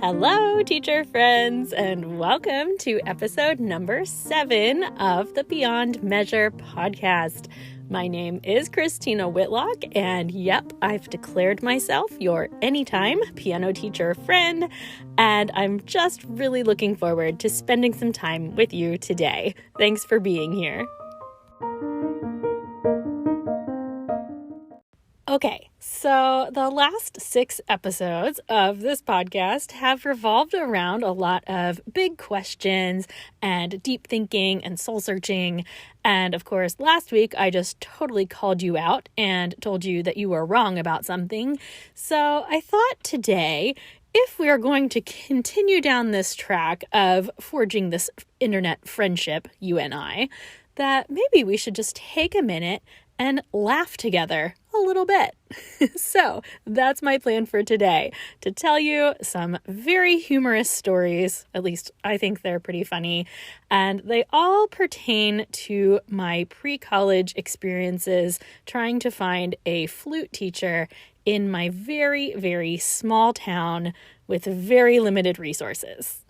Hello, teacher friends, and welcome to episode number 7 of the Beyond Measure podcast. My name is Christina Whitlock, and yep, I've declared myself your anytime piano teacher friend, and I'm just really looking forward to spending some time with you today. Thanks for being here. Okay, so the last 6 episodes of this podcast have revolved around a lot of big questions and deep thinking and soul searching. And of course, last week I just totally called you out and told you that you were wrong about something. So I thought today, if we are going to continue down this track of forging this internet friendship, you and I, that maybe we should just take a minute and laugh together a little bit. So that's my plan for today, to tell you some very humorous stories. At least I think they're pretty funny. And they all pertain to my pre-college experiences trying to find a flute teacher in my very, very small town with very limited resources.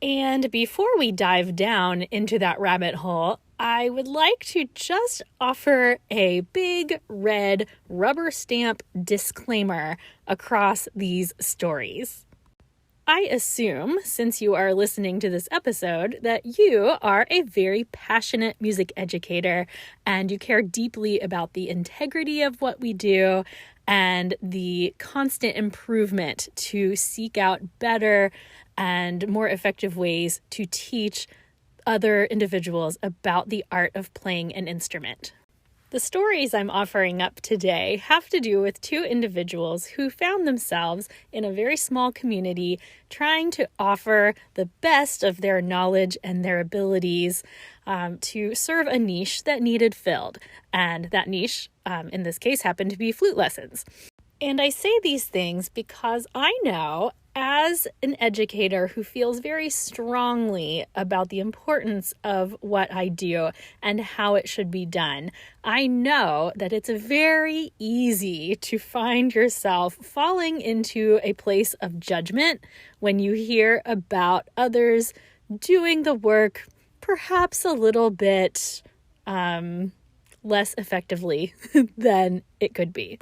And before we dive down into that rabbit hole, I would like to just offer a big red rubber stamp disclaimer across these stories. I assume, since you are listening to this episode, that you are a very passionate music educator and you care deeply about the integrity of what we do and the constant improvement to seek out better and more effective ways to teach other individuals about the art of playing an instrument. The stories I'm offering up today have to do with 2 individuals who found themselves in a very small community trying to offer the best of their knowledge and their abilities to serve a niche that needed filled. And that niche, in this case, happened to be flute lessons. And I say these things because I know, as an educator who feels very strongly about the importance of what I do and how it should be done, I know that it's very easy to find yourself falling into a place of judgment when you hear about others doing the work perhaps a little bit less effectively than it could be.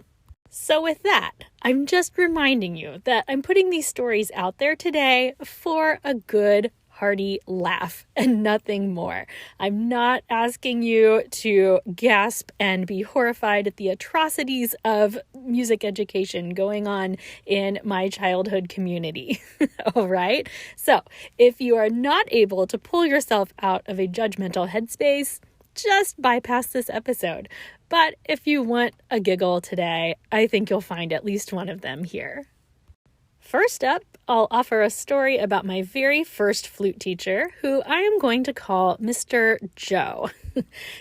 So with that, I'm just reminding you that I'm putting these stories out there today for a good, hearty laugh and nothing more. I'm not asking you to gasp and be horrified at the atrocities of music education going on in my childhood community. All right? So if you are not able to pull yourself out of a judgmental headspace, just bypass this episode. But if you want a giggle today, I think you'll find at least one of them here. First up, I'll offer a story about my very first flute teacher, who I am going to call Mr. Joe.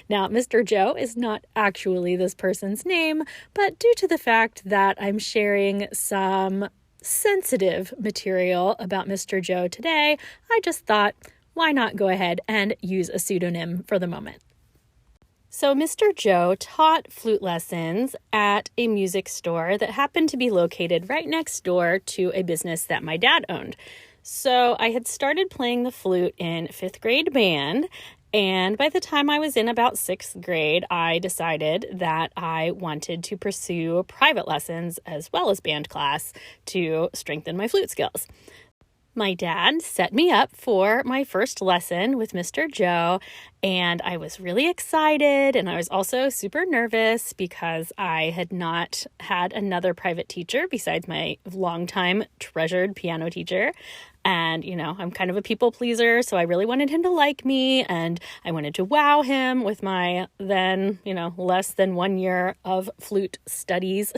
Now, Mr. Joe is not actually this person's name, but due to the fact that I'm sharing some sensitive material about Mr. Joe today, I just thought, why not go ahead and use a pseudonym for the moment? So Mr. Joe taught flute lessons at a music store that happened to be located right next door to a business that my dad owned. So I had started playing the flute in 5th grade band, and by the time I was in about 6th grade, I decided that I wanted to pursue private lessons as well as band class to strengthen my flute skills. My dad set me up for my first lesson with Mr. Joe, and I was really excited, and I was also super nervous because I had not had another private teacher besides my longtime treasured piano teacher. And, I'm kind of a people pleaser, so I really wanted him to like me, and I wanted to wow him with my then, less than 1 year of flute studies.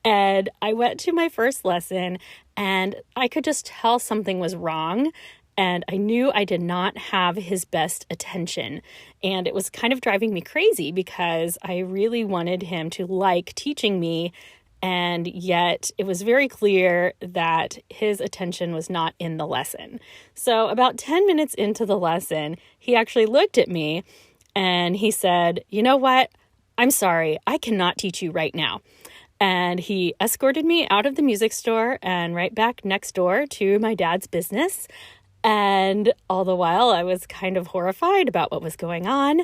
And I went to my first lesson, and I could just tell something was wrong, and I knew I did not have his best attention. And it was kind of driving me crazy because I really wanted him to like teaching me. And yet it was very clear that his attention was not in the lesson. So about 10 minutes into the lesson, he actually looked at me and he said, "You know what? I'm sorry, I cannot teach you right now." And he escorted me out of the music store and right back next door to my dad's business. And all the while, I was kind of horrified about what was going on.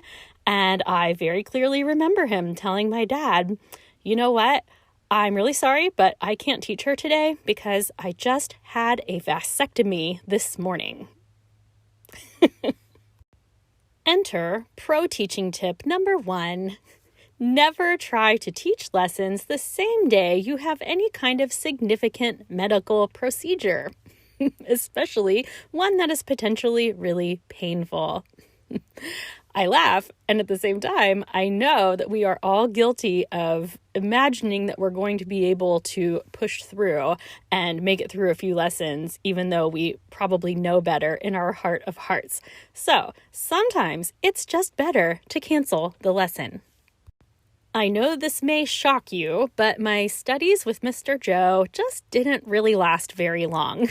And I very clearly remember him telling my dad, you know what? I'm really sorry, but I can't teach her today because I just had a vasectomy this morning. Enter pro teaching tip number 1. Never try to teach lessons the same day you have any kind of significant medical procedure, especially one that is potentially really painful. I laugh, and at the same time, I know that we are all guilty of imagining that we're going to be able to push through and make it through a few lessons, even though we probably know better in our heart of hearts. So sometimes it's just better to cancel the lesson. I know this may shock you, but my studies with Mr. Joe just didn't really last very long.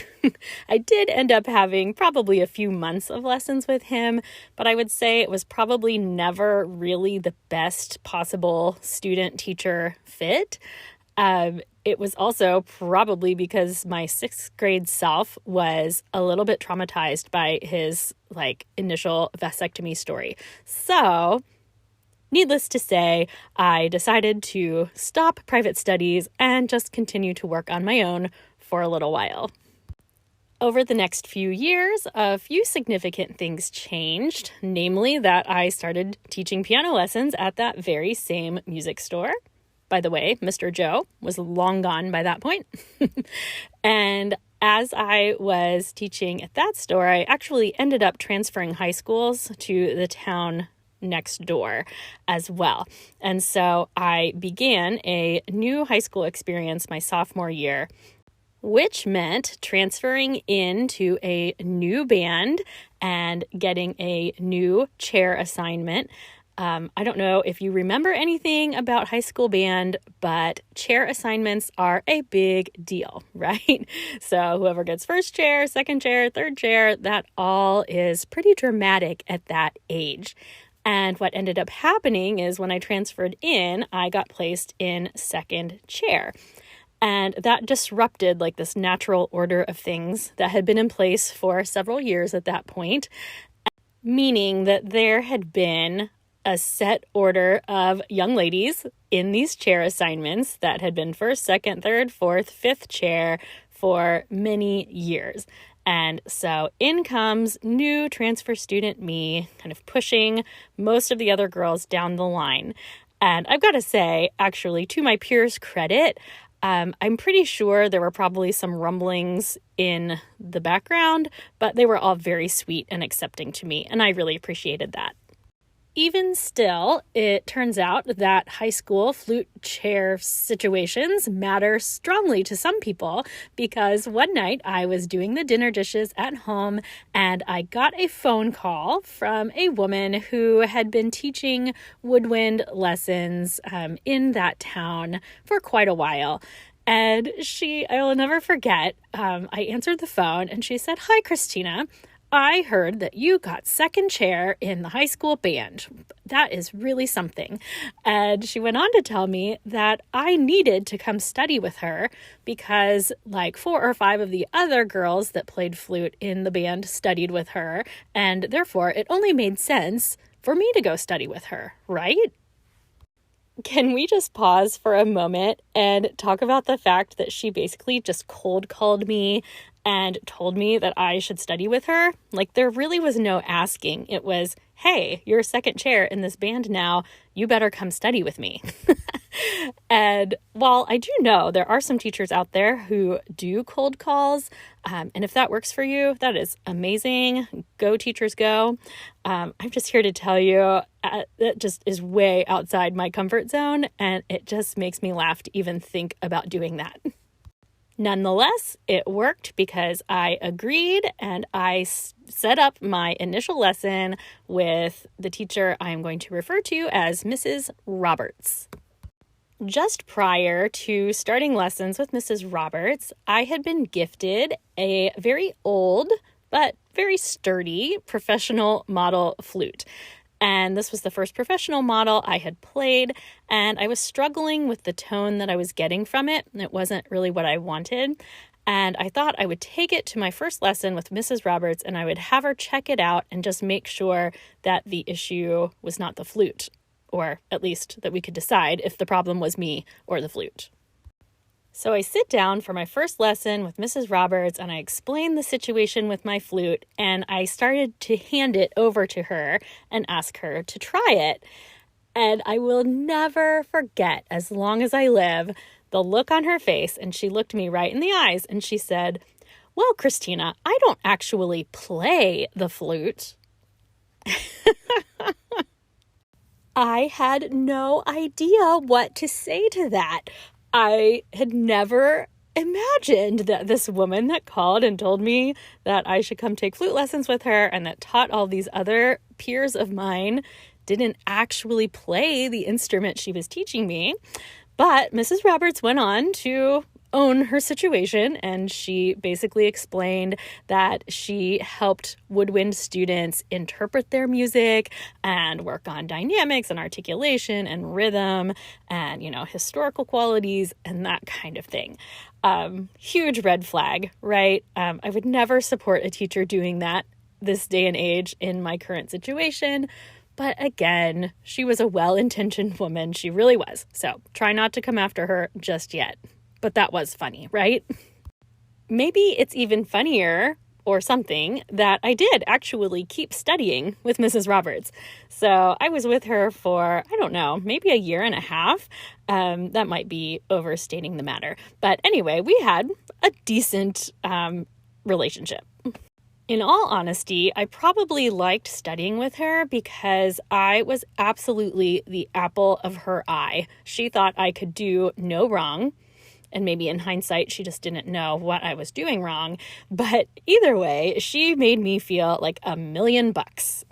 I did end up having probably a few months of lessons with him, but I would say it was probably never really the best possible student-teacher fit. It was also probably because my 6th grade self was a little bit traumatized by his initial vasectomy story. So needless to say, I decided to stop private studies and just continue to work on my own for a little while. Over the next few years, a few significant things changed, namely that I started teaching piano lessons at that very same music store. By the way, Mr. Joe was long gone by that point. And as I was teaching at that store, I actually ended up transferring high schools to the town next door as well. And so I began a new high school experience my sophomore year, which meant transferring into a new band and getting a new chair assignment. I don't know if you remember anything about high school band, but chair assignments are a big deal, right? So whoever gets first chair, second chair, third chair, that all is pretty dramatic at that age. And what ended up happening is when I transferred in, I got placed in second chair. And that disrupted this natural order of things that had been in place for several years at that point, meaning that there had been a set order of young ladies in these chair assignments that had been first, second, third, fourth, fifth chair for many years. And so in comes new transfer student me, kind of pushing most of the other girls down the line. And I've got to say, actually, to my peers' credit, I'm pretty sure there were probably some rumblings in the background, but they were all very sweet and accepting to me, and I really appreciated that. Even still, it turns out that high school flute chair situations matter strongly to some people because one night I was doing the dinner dishes at home and I got a phone call from a woman who had been teaching woodwind lessons in that town for quite a while. And I will never forget, I answered the phone and she said, "Hi, Christina. I heard that you got second chair in the high school band. That is really something." And she went on to tell me that I needed to come study with her because 4 or 5 of the other girls that played flute in the band studied with her. And therefore, it only made sense for me to go study with her, right? Can we just pause for a moment and talk about the fact that she basically just cold called me and told me that I should study with her? There really was no asking. It was, "Hey, you're second chair in this band now. You better come study with me." And while I do know there are some teachers out there who do cold calls, and if that works for you, that is amazing. Go teachers, go. I'm just here to tell you that just is way outside my comfort zone, and it just makes me laugh to even think about doing that. Nonetheless, it worked because I agreed and I set up my initial lesson with the teacher I'm going to refer to as Mrs. Roberts. Just prior to starting lessons with Mrs. Roberts, I had been gifted a very old but very sturdy professional model flute. And this was the first professional model I had played, and I was struggling with the tone that I was getting from it. It wasn't really what I wanted. And I thought I would take it to my first lesson with Mrs. Roberts, and I would have her check it out and just make sure that the issue was not the flute, or at least that we could decide if the problem was me or the flute. So I sit down for my first lesson with Mrs. Roberts, and I explain the situation with my flute, and I started to hand it over to her and ask her to try it. And I will never forget, as long as I live, the look on her face, and she looked me right in the eyes and she said, "Well, Christina, I don't actually play the flute." I had no idea what to say to that. I had never imagined that this woman that called and told me that I should come take flute lessons with her and that taught all these other peers of mine didn't actually play the instrument she was teaching me. But Mrs. Roberts went on to own her situation, and she basically explained that she helped woodwind students interpret their music and work on dynamics and articulation and rhythm and, historical qualities and that kind of thing. Huge red flag, right? I would never support a teacher doing that this day and age in my current situation. But again, she was a well-intentioned woman. She really was. So try not to come after her just yet. But that was funny, right? Maybe it's even funnier or something that I did actually keep studying with Mrs. Roberts. So I was with her for, I don't know, maybe a year and a half. That might be overstating the matter. But anyway, we had a decent relationship. In all honesty, I probably liked studying with her because I was absolutely the apple of her eye. She thought I could do no wrong. And maybe in hindsight, she just didn't know what I was doing wrong. But either way, she made me feel like $1,000,000.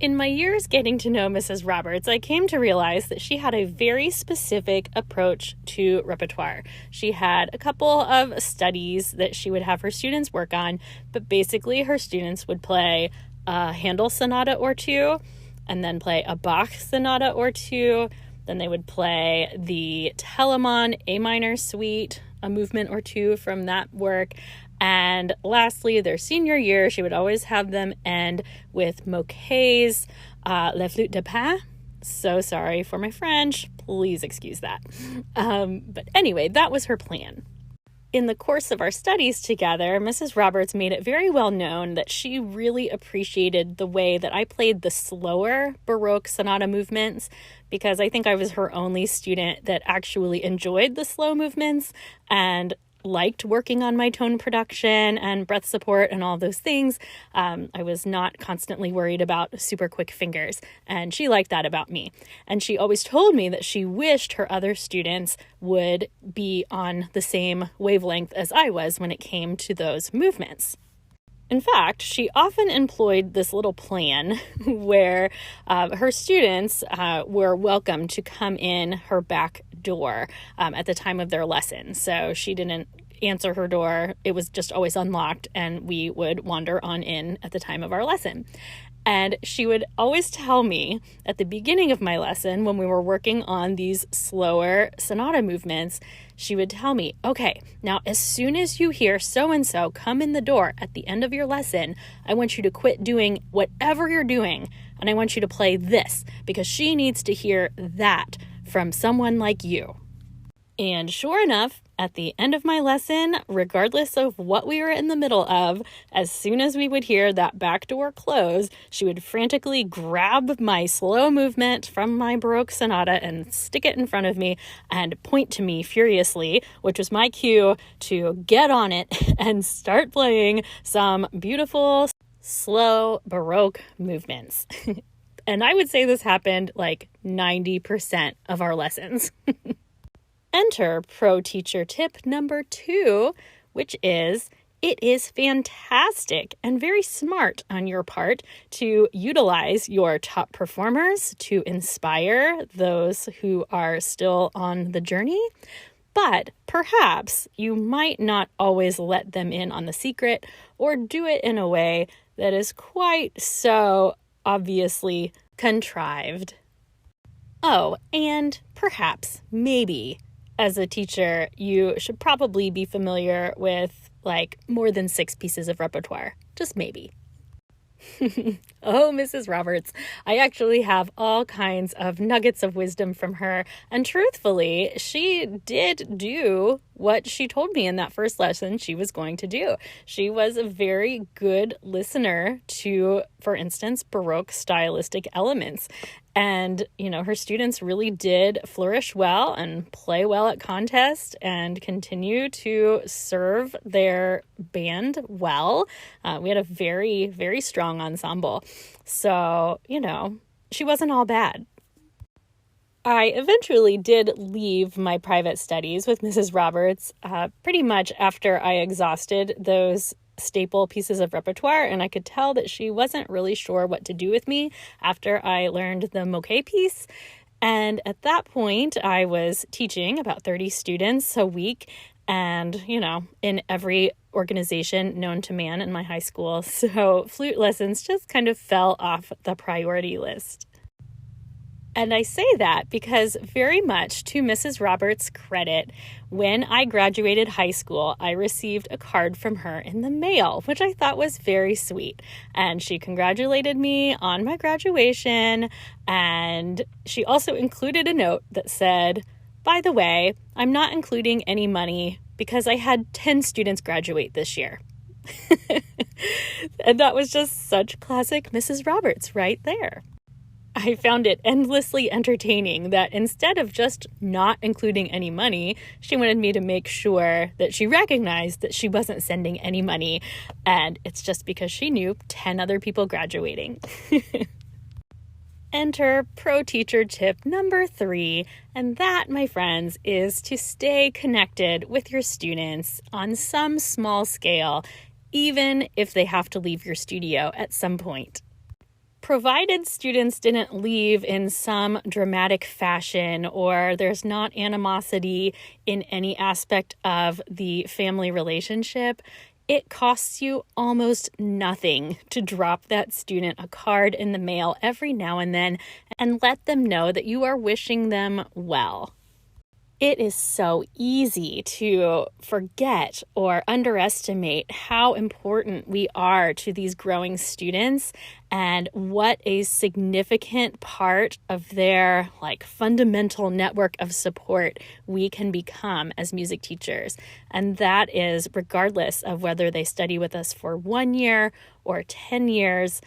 In my years getting to know Mrs. Roberts, I came to realize that she had a very specific approach to repertoire. She had a couple of studies that she would have her students work on, but basically her students would play a Handel sonata or two, and then play a Bach sonata or two. Then they would play the Telemann A minor suite, a movement or two from that work. And lastly, their senior year, she would always have them end with Moquet's La Flûte de Pan. So sorry for my French. Please excuse that. But anyway, that was her plan. In the course of our studies together, Mrs. Roberts made it very well known that she really appreciated the way that I played the slower Baroque sonata movements, because I think I was her only student that actually enjoyed the slow movements and liked working on my tone production and breath support and all those things. I was not constantly worried about super quick fingers, and she liked that about me. And she always told me that she wished her other students would be on the same wavelength as I was when it came to those movements. In fact, she often employed this little plan where her students were welcome to come in her back door at the time of their lesson. So she didn't answer her door. It was just always unlocked, and we would wander on in at the time of our lesson. And she would always tell me at the beginning of my lesson, when we were working on these slower sonata movements, she would tell me, okay, now as soon as you hear so-and-so come in the door at the end of your lesson, I want you to quit doing whatever you're doing, and I want you to play this, because she needs to hear that from someone like you. And sure enough, at the end of my lesson, regardless of what we were in the middle of, as soon as we would hear that back door close, she would frantically grab my slow movement from my Baroque sonata and stick it in front of me and point to me furiously, which was my cue to get on it and start playing some beautiful, slow Baroque movements. And I would say this happened like 90% of our lessons. Enter pro teacher tip number 2, which is it is fantastic and very smart on your part to utilize your top performers to inspire those who are still on the journey. But perhaps you might not always let them in on the secret or do it in a way that is quite so obviously contrived. Oh, and perhaps, maybe, as a teacher, you should probably be familiar with more than 6 pieces of repertoire. Just maybe. Oh, Mrs. Roberts, I actually have all kinds of nuggets of wisdom from her. And truthfully, she did do what she told me in that first lesson she was going to do. She was a very good listener to, for instance, Baroque stylistic elements. And, her students really did flourish well and play well at contests and continue to serve their band well. We had a very, very strong ensemble. So, she wasn't all bad. I eventually did leave my private studies with Mrs. Roberts pretty much after I exhausted those staple pieces of repertoire, and I could tell that she wasn't really sure what to do with me after I learned the moquet piece. And at that point, I was teaching about 30 students a week and, in every organization known to man in my high school. So flute lessons just kind of fell off the priority list. And I say that because very much to Mrs. Roberts' credit, when I graduated high school, I received a card from her in the mail, which I thought was very sweet. And she congratulated me on my graduation. And she also included a note that said, "By the way, I'm not including any money because I had 10 students graduate this year." And that was just such classic Mrs. Roberts right there. I found it endlessly entertaining that instead of just not including any money, she wanted me to make sure that she recognized that she wasn't sending any money, and it's just because she knew 10 other people graduating. Enter pro teacher tip number 3, and that, my friends, is to stay connected with your students on some small scale, even if they have to leave your studio at some point. Provided students didn't leave in some dramatic fashion or there's not animosity in any aspect of the family relationship, it costs you almost nothing to drop that student a card in the mail every now and then and let them know that you are wishing them well. It is so easy to forget or underestimate how important we are to these growing students and what a significant part of their fundamental network of support we can become as music teachers. And that is regardless of whether they study with us for 1 year or 10 years.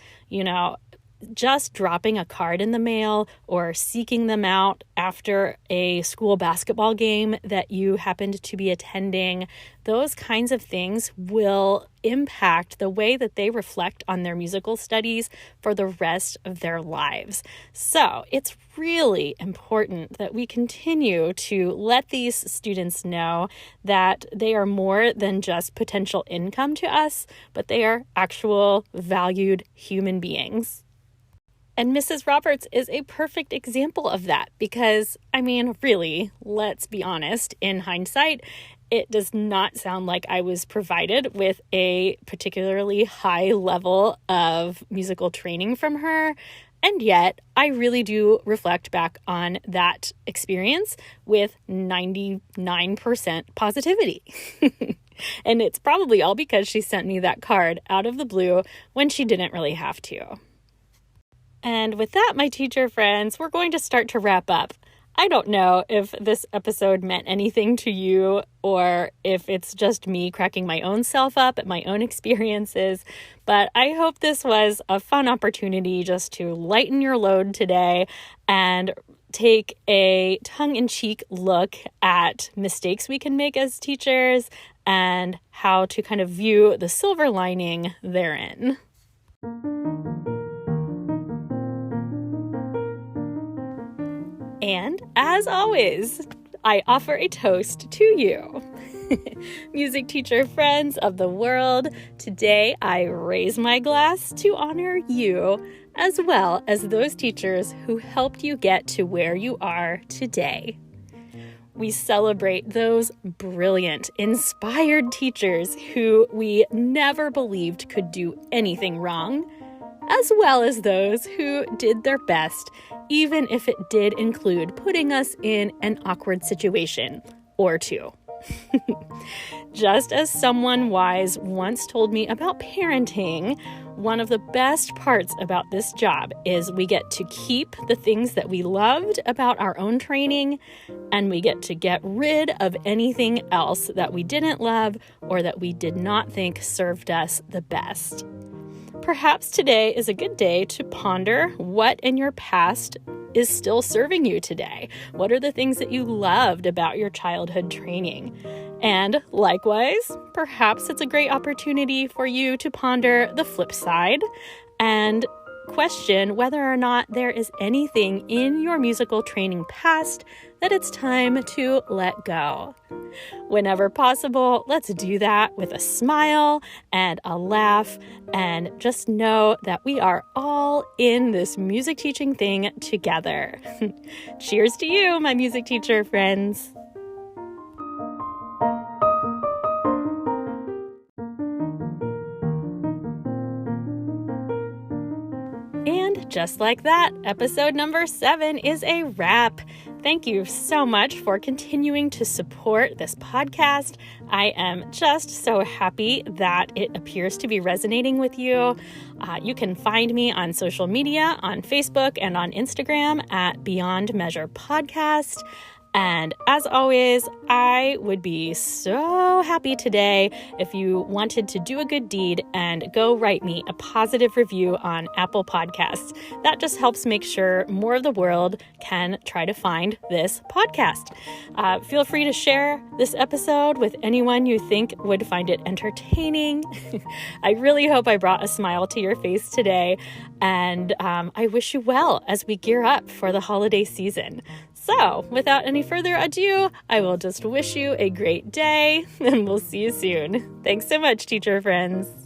Just dropping a card in the mail or seeking them out after a school basketball game that you happened to be attending, those kinds of things will impact the way that they reflect on their musical studies for the rest of their lives. So it's really important that we continue to let these students know that they are more than just potential income to us, but they are actual valued human beings. And Mrs. Roberts is a perfect example of that because, really, let's be honest, in hindsight, it does not sound like I was provided with a particularly high level of musical training from her. And yet, I really do reflect back on that experience with 99% positivity. And it's probably all because she sent me that card out of the blue when she didn't really have to. And with that, my teacher friends, we're going to start to wrap up. I don't know if this episode meant anything to you or if it's just me cracking my own self up at my own experiences, but I hope this was a fun opportunity just to lighten your load today and take a tongue-in-cheek look at mistakes we can make as teachers and how to kind of view the silver lining therein. And as always, I offer a toast to you. Music teacher friends of the world, today I raise my glass to honor you, as well as those teachers who helped you get to where you are today. We celebrate those brilliant, inspired teachers who we never believed could do anything wrong. as well as those who did their best, even if it did include putting us in an awkward situation or two. Just as someone wise once told me about parenting, one of the best parts about this job is we get to keep the things that we loved about our own training, and we get to get rid of anything else that we didn't love or that we did not think served us the best. Perhaps today is a good day to ponder what in your past is still serving you today. What are the things that you loved about your childhood training? And likewise, perhaps it's a great opportunity for you to ponder the flip side and question whether or not there is anything in your musical training past that it's time to let go. Whenever possible, let's do that with a smile and a laugh, and just know that we are all in this music teaching thing together. Cheers to you, my music teacher friends. And just like that, episode number 7 is a wrap. Thank you so much for continuing to support this podcast. I am just so happy that it appears to be resonating with you. You can find me on social media, on Facebook and on Instagram at Beyond Measure Podcast. And as always, I would be so happy today if you wanted to do a good deed and go write me a positive review on Apple Podcasts. That just helps make sure more of the world can try to find this podcast. Feel free to share this episode with anyone you think would find it entertaining. I really hope I brought a smile to your face today, and I wish you well as we gear up for the holiday season. So, without any further ado, I will just wish you a great day, and we'll see you soon. Thanks so much, teacher friends.